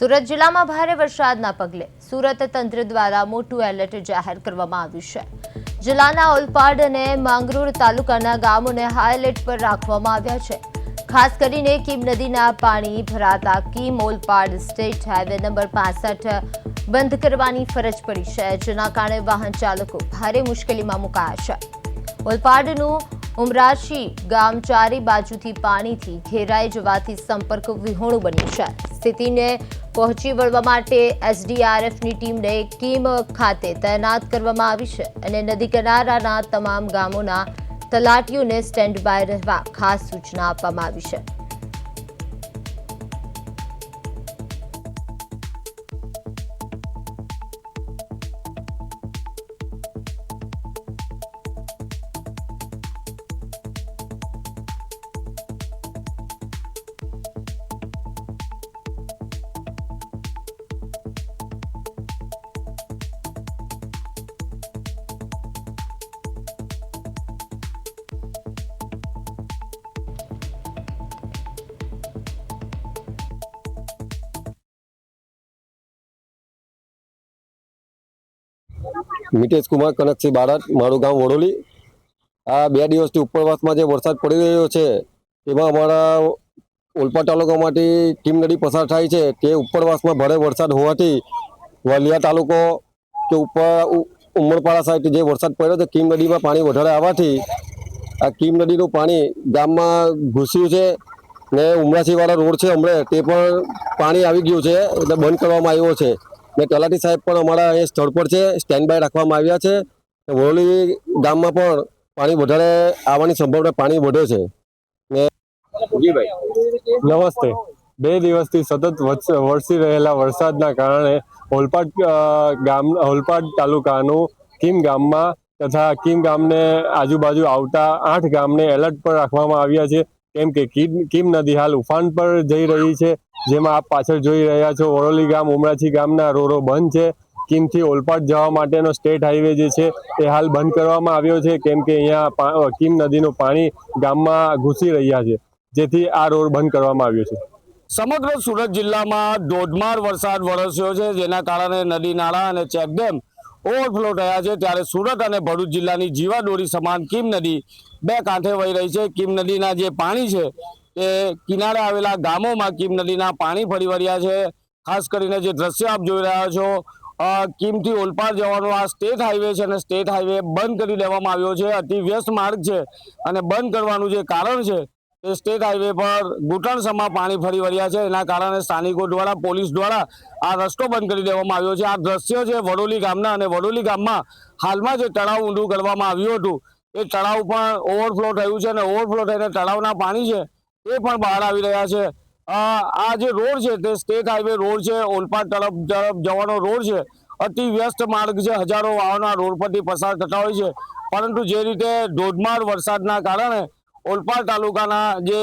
સુરત જિલ્લામાં ભારે વરસાદના પગલે સુરત તંત્ર દ્વારા મોટું એલર્ટ જાહેર કરવામાં આવ્યું છે। જિલ્લાના ઓલપાડ અને માંગરોળ તાલુકાના ગામોને હાઈ એલર્ટ પર રાખવામાં આવ્યા છે। ખાસ કરીને કીમ નદીના પાણી ભરાતા Kim Olpad state highway number 65 બંધ કરવાની ફરજ પડી છે, જેના કારણે વાહન ચાલકો ભારે મુશ્કેલીમાં મુકાયા છે। ઓલપાડનું ઉમરાશી ગામ ચારે બાજુથી પાણીથી ઘેરાઈ જવાથી સંપર્ક વિહોણું બન્યું છે। સ્થિતિને પહોંચી વળવા માટે એસડીઆરએફની ટીમને કીમ ખાતે તૈનાત કરવામાં આવી છે અને નદી કિનારાના તમામ ગામોના તલાટીઓને સ્ટેન્ડ બાય રહેવા ખાસ સૂચના આપવામાં આવી છે। મિતેશ કુમાર કનકસિંહ બારડ, મારું ગામ વડોલી। આ 2 દિવસથી ઉપરવાસમાં જે વરસાદ પડી રહ્યો છે તેમાં અમારા ઓલપાડ તાલુકામાંથી કીમ નદી પસાર થાય છે। તે ઉપરવાસમાં ભારે વરસાદ હોવાથી વાલિયા તાલુકો કે ઉમરપાડા સાઈડ જે વરસાદ પડ્યો છે, કીમ નદીમાં પાણી વધારે આવવાથી આ કીમ નદીનું પાણી ગામમાં ઘૂસ્યું છે ને ઉમરાસીવાળા રોડ છે હમણાં તે પણ પાણી આવી ગયું છે, એટલે બંધ કરવામાં આવ્યો છે ને તલાટી સાહેબ પણ અમારા એ સ્થળ પર છે, સ્ટેન્ડ બાય રાખવામાં આવ્યા છે। વડોલી ગામમાં પણ પાણી વધારે આવવાની સંભાવના પાણી વધે છે ને નમસ્તે। 2 દિવસથી સતત વરસી રહેલા વરસાદના કારણે ઓલપાડ તાલુકાનું કીમ ગામમાં તથા કીમ ગામને આજુબાજુ આવતા 8 ગામને એલર્ટ પર રાખવામાં આવ્યા છે, કેમ કે કીમ નદી હાલ ઉફાન પર જઈ રહી છે। જેમાં આપ પાછળ જોઈ રહ્યા છો વડોલી ગામ ઉમરાછી ગામના રોડો બંધ છે। કીમથી ઓલપાડ જવા માટેનો સ્ટેટ હાઈવે જે છે એ હાલ બંધ કરવામાં આવ્યો છે, કેમ કે અહીંયા કીમ નદીનું પાણી ગામમાં ઘૂસી રહ્યા છે, જેથી આ રોડ બંધ કરવામાં આવ્યો છે। સમગ્ર સુરત જિલ્લામાં ધોધમાર વરસાદ વરસ્યો છે, જેના કારણે નદી નાળા અને ચેકડેમ ઓવરફ્લો થયા છે। ત્યારે સુરત અને ભરૂચ જિલ્લાની જીવાદોરી સમાન કીમ નદી 2 કાંઠે વહી રહી છે। કીમ નદીના જે પાણી છે તે કિનારે આવેલા ગામોમાં કીમ નદીના પાણી ફરી વળ્યા છે। ખાસ કરીને જે દ્રશ્ય આપ જોઈ રહ્યા છો, કીમથી ઓલપાડ જવાનો આ સ્ટેટ હાઈવે છે અને સ્ટેટ હાઈવે બંધ કરી દેવામાં આવ્યો છે। અતિ વ્યસ્ત માર્ગ છે અને બંધ કરવાનું જે કારણ છે તે સ્ટેટ હાઈવે પર ઘૂંટણસમાં પાણી ફરી વળ્યા છે, એના કારણે સ્થાનિકો દ્વારા પોલીસ દ્વારા આ રસ્તો બંધ કરી દેવામાં આવ્યો છે। આ દ્રશ્ય છે વડોલી ગામના, અને વડોલી ગામમાં હાલમાં જે તળાવ ઊંડું કરવામાં આવ્યું હતું એ તળાવ પણ ઓવરફ્લો થયું છે અને ઓવરફ્લો થઈને તળાવના પાણી છે એ પણ બહાર આવી રહ્યા છે। આ જે રોડ છે તે સ્ટેટ હાઈવે રોડ છે, ઓલપાડ તરફ જવાનો રોડ છે, અતિ વ્યસ્ત માર્ગ છે। હજારો વાહનો આ રોડ પરથી પસાર થતા હોય છે, પરંતુ જે રીતે ધોધમાર વરસાદના કારણે ઓલપાડ તાલુકાના જે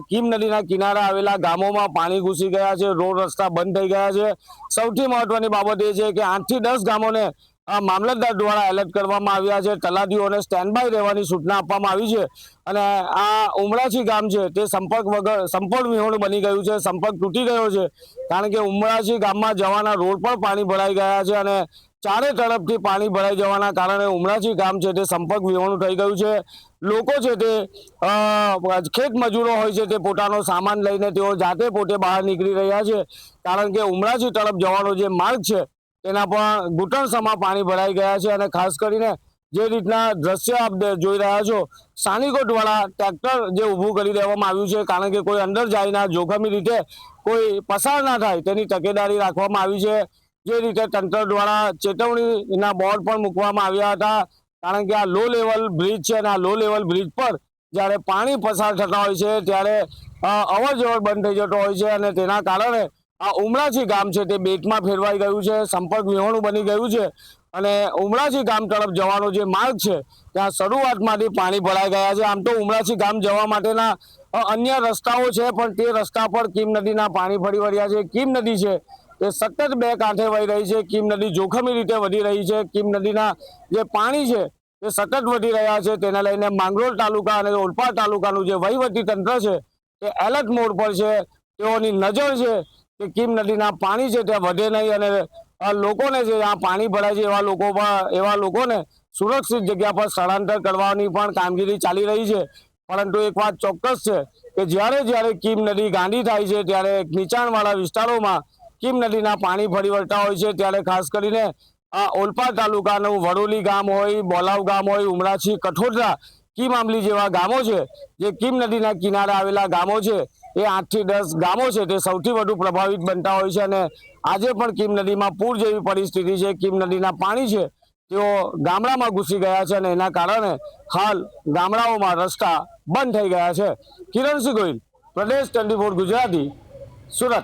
કીમ નદીના કિનારે આવેલા ગામોમાં પાણી ઘૂસી ગયા છે, રોડ રસ્તા બંધ થઈ ગયા છે। સૌથી મહત્વની બાબત એ છે કે 8 થી 10 ગામોને મામલતદાર દ્વારા એલર્ટ કરવામાં આવ્યા છે, તલાટીઓને સ્ટેન્ડ બાય રહેવાની સૂચના આપવામાં આવી છે અને આ ઉમરાછી ગામ છે તે સંપર્ક વિહોણું બની ગયું છે, સંપર્ક તૂટી ગયો છે, કારણ કે ઉમરાછી ગામમાં જવાના રોડ પર પાણી ભરાઈ ગયા છે અને ચારે તરફથી પાણી ભરાઈ જવાના કારણે ઉમરાછી ગામ છે તે સંપર્ક વિહોણું થઈ ગયું છે। લોકો છે તે ખેત મજૂરો હોય છે તે પોતાનો સામાન લઈને તેઓ જાતે પોતે બહાર નીકળી રહ્યા છે, કારણ કે ઉમરાછી તરફ જવાનો જે માર્ગ છે તેના પણ ઘૂંટણસમાં પાણી ભરાઈ ગયા છે। અને ખાસ કરીને જે રીતના દ્રશ્ય આપ જોઈ રહ્યા છો, સ્થાનિકો દ્વારા ટ્રેક્ટર જે ઊભું કરી દેવામાં આવ્યું છે, કારણ કે કોઈ અંદર જાય જોખમી રીતે કોઈ પસાર ના થાય તેની તકેદારી રાખવામાં આવી છે। જે રીતે તંત્ર દ્વારા ચેતવણીના બોર્ડ પણ મૂકવામાં આવ્યા હતા, કારણ કે આ લો લેવલ બ્રિજ છે અને આ લો લેવલ બ્રિજ પર જ્યારે પાણી પસાર થતા હોય છે ત્યારે અવર જવર બંધ થઈ જતો હોય છે અને તેના કારણે આ ઉમરાછી ગામ છે તે બેટમાં ફેરવાઈ ગયું છે, સંપર્ક વિહોણું બની ગયું છે અને ઉમરાછી ગામ તરફ જવાનો જે માર્ગ છે ત્યાં શરૂઆતમાંથી પાણી ભરાઈ ગયા છે। આમ તો ઉમરાછી ગામ જવા માટેના અન્ય રસ્તાઓ છે, પણ તે રસ્તા પર કીમ નદીના પાણી ફરી વળ્યા છે। કીમ નદી છે તે સતત 2 કાંઠે વહી રહી છે। કીમ નદી જોખમી રીતે વધી રહી છે। કીમ નદીના જે પાણી છે તે સતત વધી રહ્યા છે, તેને લઈને માંગરોળ તાલુકા અને ઓલપાડ તાલુકાનું જે વહીવટી તંત્ર છે તે એલર્ટ મોડ પર છે। તેઓની નજર છે કે કીમ નદીના પાણી છે ત્યાં વધે નહીં અને લોકોને જે આ પાણી ભરાય છે એવા લોકોને સુરક્ષિત જગ્યા પર સ્થળાંતર કરવાની પણ કામગીરી ચાલી રહી છે. પરંતુ એક વાત ચોક્કસ છે કે જ્યારે કીમ નદી ગાંડી થાય છે ત્યારે નીચાણવાળા વિસ્તારોમાં કીમ નદીના પાણી ફરી વળતા હોય છે. ત્યારે ખાસ કરીને આ ઓલપાડ તાલુકાનું વડોલી ગામ હોય, બોલાવ ગામ હોય, ઉમરાછી, કઠોદરા, કીમ આંબલી જેવા ગામો છે જે કીમ નદીના કિનારે આવેલા ગામો છે એ 8 થી 10 ગામો છે તે સૌથી વધુ પ્રભાવિત બનતા હોય છે. અને આજે પણ કીમ નદીમાં પૂર જેવી પરિસ્થિતિ છે. કીમ નદીના પાણી છે તેઓ ગામડામાં ઘૂસી ગયા છે અને એના કારણે હાલ ગામડાઓમાં રસ્તા બંધ થઈ ગયા છે. કિરણસિંહ ગોહિલ, પ્રદેશ 24 ગુજરાતી, સુરત.